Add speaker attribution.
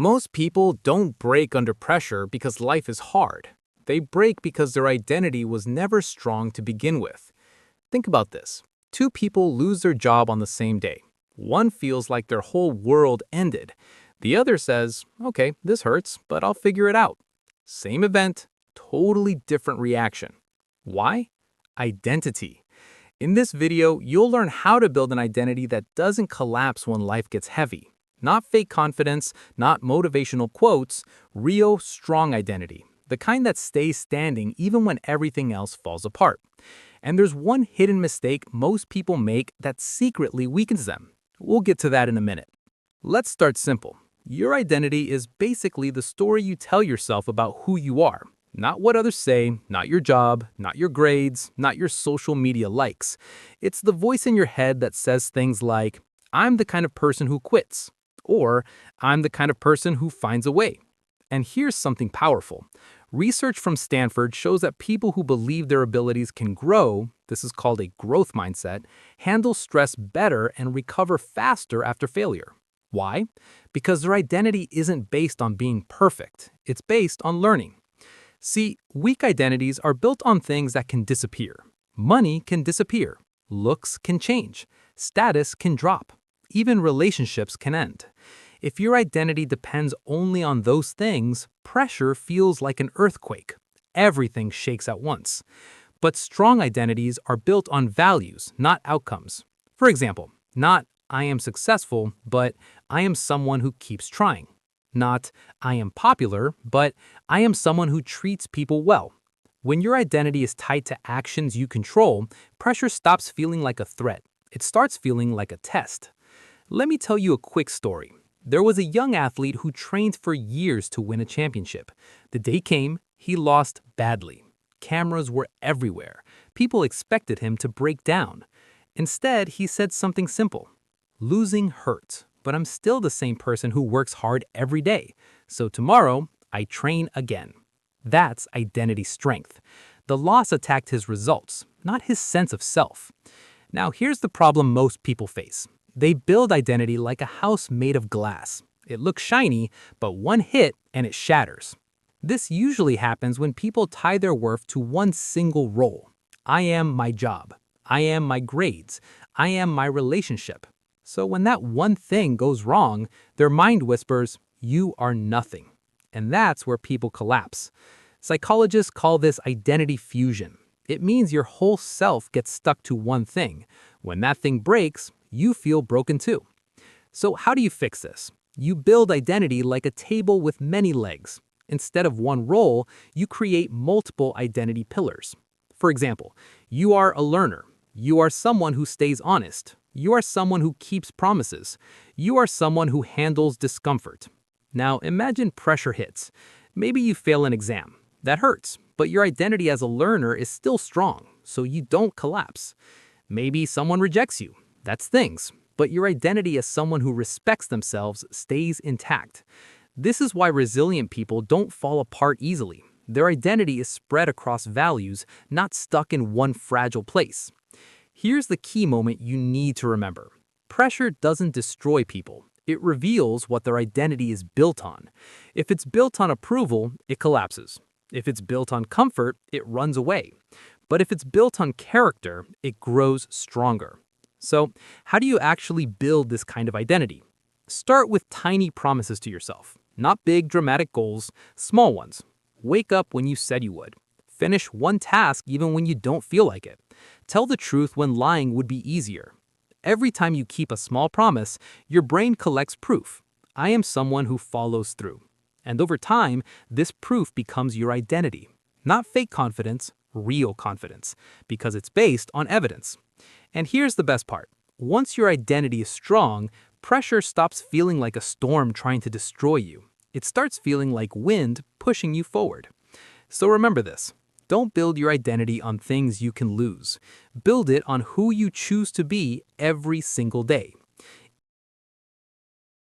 Speaker 1: Most people don't break under pressure because life is hard. They break because their identity was never strong to begin with. Think about this. Two people lose their job on the same day. One feels like their whole world ended. The other says, okay, this hurts, but I'll figure it out. Same event, totally different reaction. Why? Identity. In this video, you'll learn how to build an identity that doesn't collapse when life gets heavy. Not fake confidence, not motivational quotes, real, strong identity. The kind that stays standing even when everything else falls apart. And there's one hidden mistake most people make that secretly weakens them. We'll get to that in a minute. Let's start simple. Your identity is basically the story you tell yourself about who you are. Not what others say, not your job, not your grades, not your social media likes. It's the voice in your head that says things like, I'm the kind of person who quits, or I'm the kind of person who finds a way. And here's something powerful. Research from Stanford shows that people who believe their abilities can grow, this is called a growth mindset, handle stress better and recover faster after failure. Why? Because their identity isn't based on being perfect. It's based on learning. See, weak identities are built on things that can disappear. Money can disappear. Looks can change. Status can drop. Even relationships can end. If your identity depends only on those things, pressure feels like an earthquake. Everything shakes at once. But strong identities are built on values, not outcomes. For example, not I am successful, but I am someone who keeps trying. Not I am popular, but I am someone who treats people well. When your identity is tied to actions you control, pressure stops feeling like a threat. It starts feeling like a test. Let me tell you a quick story. There was a young athlete who trained for years to win a championship. The day came, he lost badly. Cameras were everywhere. People expected him to break down. Instead, he said something simple. Losing hurts, but I'm still the same person who works hard every day. So tomorrow, I train again. That's identity strength. The loss attacked his results, not his sense of self. Now here's the problem most people face. They build identity like a house made of glass. It looks shiny, but one hit and it shatters. This usually happens when people tie their worth to one single role. I am my job. I am my grades. I am my relationship. So when that one thing goes wrong, their mind whispers, you are nothing. And that's where people collapse. Psychologists call this identity fusion. It means your whole self gets stuck to one thing. When that thing breaks, you feel broken too. So how do you fix this? You build identity like a table with many legs. Instead of one role, you create multiple identity pillars. For example, you are a learner. You are someone who stays honest. You are someone who keeps promises. You are someone who handles discomfort. Now imagine pressure hits. Maybe you fail an exam. That hurts, but your identity as a learner is still strong, so you don't collapse. Maybe someone rejects you. That stings, but your identity as someone who respects themselves stays intact. This is why resilient people don't fall apart easily. Their identity is spread across values, not stuck in one fragile place. Here's the key moment you need to remember. Pressure doesn't destroy people. It reveals what their identity is built on. If it's built on approval, it collapses. If it's built on comfort, it runs away. But if it's built on character, it grows stronger. So, how do you actually build this kind of identity? Start with tiny promises to yourself. Not big, dramatic goals, small ones. Wake up when you said you would. Finish one task even when you don't feel like it. Tell the truth when lying would be easier. Every time you keep a small promise, your brain collects proof. I am someone who follows through. And over time, this proof becomes your identity. Not fake confidence, real confidence, because it's based on evidence. And here's the best part. Once your identity is strong, pressure stops feeling like a storm trying to destroy you. It starts feeling like wind pushing you forward. So remember this. Don't build your identity on things you can lose. Build it on who you choose to be every single day.